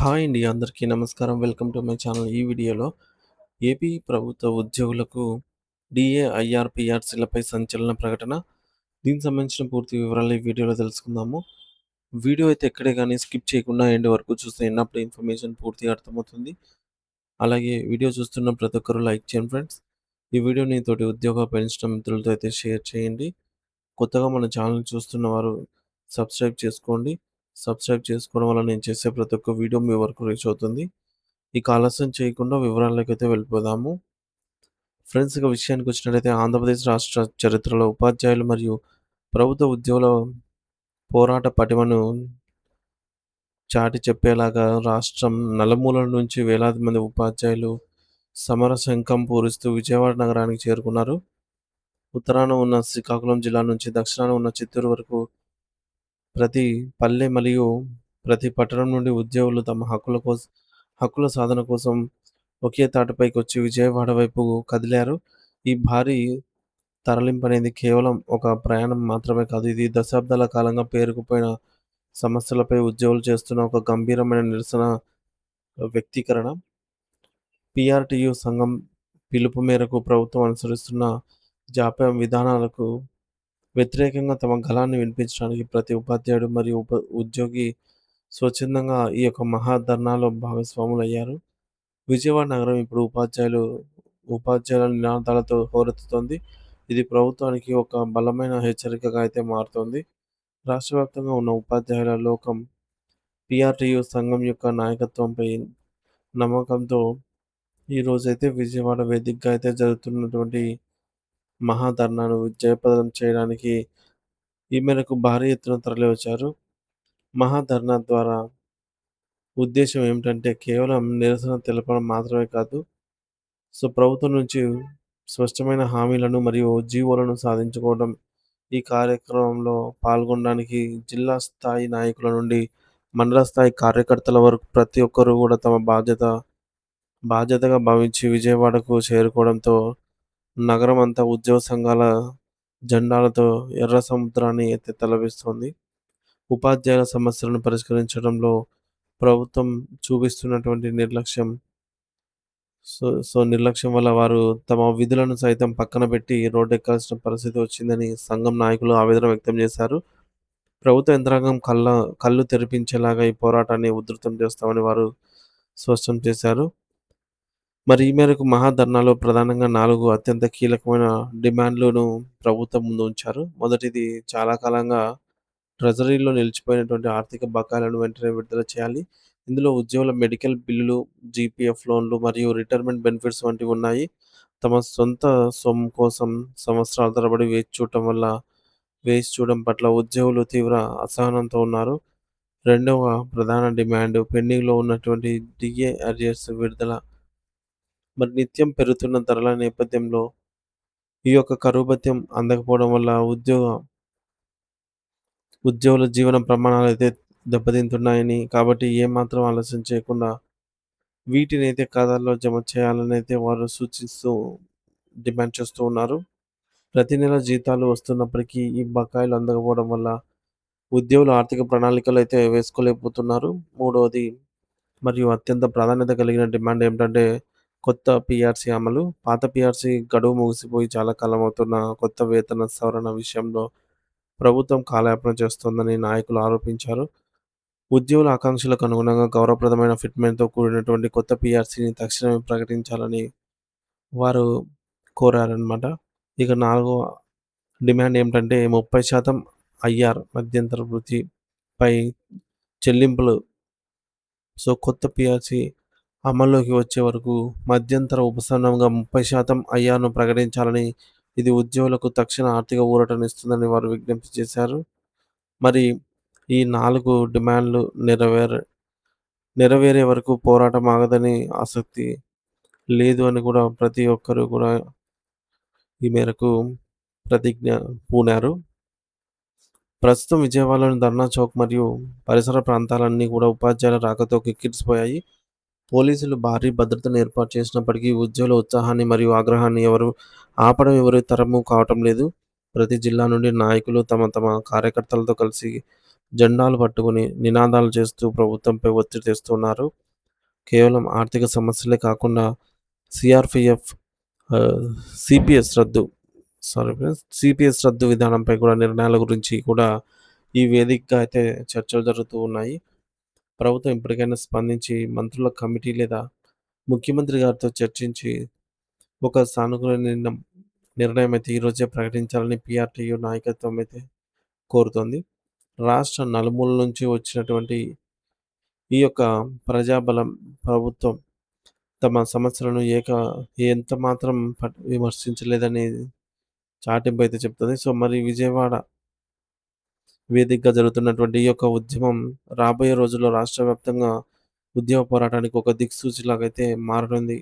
Hi అండి. అందరికీ నమస్కారం. Welcome to my channel. ఈ వీడియోలో ఏపీ ప్రభుత్వ ఉద్యోగులకు డీఏ, ఐఆర్‌పీఆర్‌సీలపై సంచలన ప్రకటన. దీనికి సంబంధించిన పూర్తి వివరాలు ఈ వీడియోలో తెలుసుకుందాము. వీడియో అయితే ఎక్కడే గాని స్కిప్ చేయకుండా ఎండ్ వరకు చూస్తే అప్పుడే ఇన్ఫర్మేషన్ పూర్తిగా అర్థమవుతుంది. అలాగే వీడియో చూస్తున్న ప్రతి ఒక్కరు లైక్ చేయండి ఫ్రెండ్స్. ఈ వీడియోని తోటి ఉద్యోగ పెన్షన్ మిత్రులతో అయితే షేర్ చేయండి. కొత్తగా మన ఛానల్ చూస్తున్న వారు సబ్స్క్రైబ్ చేసుకోండి. సబ్స్క్రైబ్ చేసుకోవడం వల్ల నేను చేసే ప్రతి ఒక్క వీడియో మీ వరకు రీచ్ అవుతుంది. ఇక ఆలస్యం చేయకుండా వివరాల్లోకైతే వెళ్ళిపోదాము. ఫ్రెండ్స్, ఇక విషయానికొచ్చినట్లయితే ఆంధ్రప్రదేశ్ రాష్ట్ర చరిత్రలో ఉపాధ్యాయులు మరియు ప్రభుత్వ ఉద్యోగుల పోరాట పటిమను చాటి చెప్పేలాగా రాష్ట్రం నలుమూలల నుంచి వేలాది మంది ఉపాధ్యాయులు సమర శంఖం పూరిస్తూ విజయవాడ నగరానికి చేరుకున్నారు. ఉత్తరాన ఉన్న శ్రీకాకుళం జిల్లా నుంచి దక్షిణాన ఉన్న చిత్తూరు వరకు ప్రతి పల్లె మరియు ప్రతి పట్టణం నుండి ఉద్యోగులు తమ హక్కుల సాధన కోసం ఒకే తాటిపైకొచ్చి విజయవాడ వైపు కదిలారు. ఈ భారీ తరలింపనేది కేవలం ఒక ప్రయాణం మాత్రమే కాదు. ఇది దశాబ్దాల కాలంగా పేరుకుపోయిన సమస్యలపై ఉద్యోగులు చేస్తున్న ఒక గంభీరమైన నిరసన వ్యక్తీకరణ. పీఆర్‌టీయూ సంఘం పిలుపు మేరకు ప్రభుత్వం అనుసరిస్తున్న జాప్యం విధానాలకు వ్యతిరేకంగా తమ గళాన్ని వినిపించడానికి ప్రతి ఉపాధ్యాయుడు మరియు ఉద్యోగి స్వచ్ఛందంగా ఈ యొక్క మహాధర్నాలో భాగస్వాములయ్యారు. విజయవాడ నగరం ఇప్పుడు ఉపాధ్యాయుల నినాదాలతో హోరెత్తుతోంది. ఇది ప్రభుత్వానికి ఒక బలమైన హెచ్చరికగా అయితే మారుతోంది. రాష్ట్ర వ్యాప్తంగా ఉన్న ఉపాధ్యాయుల లోకం పీఆర్‌టీయూ సంఘం యొక్క నాయకత్వంపై నమ్మకంతో ఈరోజైతే విజయవాడ వేదికగా అయితే జరుగుతున్నటువంటి మహాధర్నాను జయప్రదం చేయడానికి ఈ మేరకు భారీ ఎత్తున తరలివచ్చారు. మహాధర్నా ద్వారా ఉద్దేశ్యం ఏమిటంటే కేవలం నిరసన తెలపడం మాత్రమే కాదు. ప్రభుత్వం నుంచి స్పష్టమైన హామీలను మరియు జీవోలను సాధించుకోవడం. ఈ కార్యక్రమంలో పాల్గొనడానికి జిల్లా స్థాయి నాయకుల నుండి మండల స్థాయి కార్యకర్తల వరకు ప్రతి ఒక్కరు కూడా తమ బాధ్యతగా భావించి విజయవాడకు చేరుకోవడంతో నగరం అంతా ఉద్యోగ సంఘాల జెండాలతో ఎర్ర సముద్రాన్ని ఎత్తి తలపిస్తోంది. ఉపాధ్యాయుల సమస్యలను పరిష్కరించడంలో ప్రభుత్వం చూపిస్తున్నటువంటి నిర్లక్ష్యం వల్ల వారు తమ విధులను సైతం పక్కన పెట్టి రోడ్డెక్కాల్సిన పరిస్థితి వచ్చిందని సంఘం నాయకులు ఆవేదన వ్యక్తం చేశారు. ప్రభుత్వ యంత్రాంగం కళ్ళు తెరిపించేలాగా ఈ పోరాటాన్ని ఉధృతం చేస్తామని వారు స్పష్టం చేశారు. మరి ఈ మేరకు మహాధర్నాలో ప్రధానంగా 4 అత్యంత కీలకమైన డిమాండ్‌లను ప్రభుత్వం ముందు ఉంచారు. మొదటిది, చాలా కాలంగా ట్రెజరీలో నిలిచిపోయినటువంటి ఆర్థిక బకాయిలను వెంటనే విడుదల చేయాలి. ఇందులో ఉద్యోగుల మెడికల్ బిల్లులు, జీపీఎఫ్ లోన్లు మరియు రిటైర్మెంట్ బెనిఫిట్స్ వంటివి ఉన్నాయి. తమ సొంత సొమ్ము కోసం సంవత్సరాల తరబడి వేచి చూడడం పట్ల ఉద్యోగులు తీవ్ర అసహనంతో ఉన్నారు. రెండవ ప్రధాన డిమాండ్ పెండింగ్‌లో ఉన్నటువంటి డీఏ అరియర్స్ విడుదల. మరి నిత్యం పెరుగుతున్న ధరల నేపథ్యంలో ఈ యొక్క కరువు భత్యం అందకపోవడం వల్ల ఉద్యోగుల జీవన ప్రమాణాలైతే దెబ్బతింటున్నాయని, కాబట్టి ఏమాత్రం ఆలస్యం చేయకుండా వీటినైతే ఖాతాల్లో జమ చేయాలనైతే వారు డిమాండ్ చేస్తూ ఉన్నారు. ప్రతి నెల జీతాలు వస్తున్నప్పటికీ ఈ బకాయిలు అందకపోవడం వల్ల ఉద్యోగులు ఆర్థిక ప్రణాళికలు అయితే వేసుకోలేకపోతున్నారు. మూడవది మరియు అత్యంత ప్రాధాన్యత కలిగిన డిమాండ్ ఏమిటంటే కొత్త పీఆర్‌సీ అమలు. పాత పీఆర్‌సీ గడువు ముగిసిపోయి చాలా కాలం అవుతున్న కొత్త వేతన సవరణ విషయంలో ప్రభుత్వం కాలయాపన చేస్తోందని నాయకులు ఆరోపించారు. ఉద్యోగుల ఆకాంక్షలకు అనుగుణంగా గౌరవప్రదమైన ఫిట్‌మెంట్‌తో కూడినటువంటి కొత్త పీఆర్‌సీని తక్షణమే ప్రకటించాలని వారు కోరారనమాట. ఇక నాలుగవ డిమాండ్ ఏమిటంటే 30% ఐఆర్ మధ్యంతర వృత్తిపై చెల్లింపులు. కొత్త పీఆర్‌సీ అమల్లోకి వచ్చే వరకు మధ్యంతర ఉపశమనంగా 30% ఐఆర్‌ను ప్రకటించాలని, ఇది ఉద్యోగులకు తక్షణ ఆర్థిక ఊరటనిస్తుందని వారు విజ్ఞప్తి చేశారు. మరి ఈ 4 డిమాండ్‌లు నెరవేరే వరకు పోరాటం ఆగదని, ఆసక్తి లేదు అని కూడా ప్రతి ఒక్కరు కూడా ఈ మేరకు ప్రతిజ్ఞ పూనారు. ప్రస్తుతం విజయవాడలోని ధర్నా చౌక్ మరియు పరిసర ప్రాంతాలన్నీ కూడా ఉపాధ్యాయుల రాకతో కిక్కిరిసిపోయాయి. పోలీసులు భారీ భద్రతను ఏర్పాటు చేసినప్పటికీ ఉద్యోగుల ఉత్సాహాన్ని మరియు ఆగ్రహాన్ని ఎవరి తరము కావటం లేదు. ప్రతి జిల్లా నుండి నాయకులు తమ కార్యకర్తలతో కలిసి జెండాలు పట్టుకొని నినాదాలు చేస్తూ ప్రభుత్వంపై ఒత్తిడి తెస్తున్నారు. కేవలం ఆర్థిక సమస్యలే కాకుండా సీఆర్‌పీఎఫ్ ఆహ్, సీపీఎస్ రద్దు సారీ ఫ్రెండ్స్. సీపీఎస్ రద్దు విధానంపై కూడా నిర్ణయాల గురించి కూడా ఈ వేదికగా అయితే చర్చలు జరుగుతూ ఉన్నాయి. ప్రభుత్వం ఇప్పటికైనా స్పందించి మంత్రుల కమిటీ లేదా ముఖ్యమంత్రి గారితో చర్చించి ఒక సానుకూల నిర్ణయం అయితే ఈరోజే ప్రకటించాలని పీఆర్టీయూ నాయకత్వం అయితే కోరుతోంది. రాష్ట్ర నలుమూలల నుంచి వచ్చినటువంటి ఈ యొక్క ప్రజాబలం ప్రభుత్వం తమ సమస్యలను ఎంత మాత్రం విమర్శించలేదని చాటింపు అయితే చెప్తుంది. సో, మరి విజయవాడ వేదికగా జరుగుతున్నటువంటి ఈ యొక్క ఉద్యమం రాబోయే రోజుల్లో రాష్ట్ర వ్యాప్తంగా ఉద్యమ పోరాటానికి ఒక దిక్సూచిలాగా అయితే మారనుంది.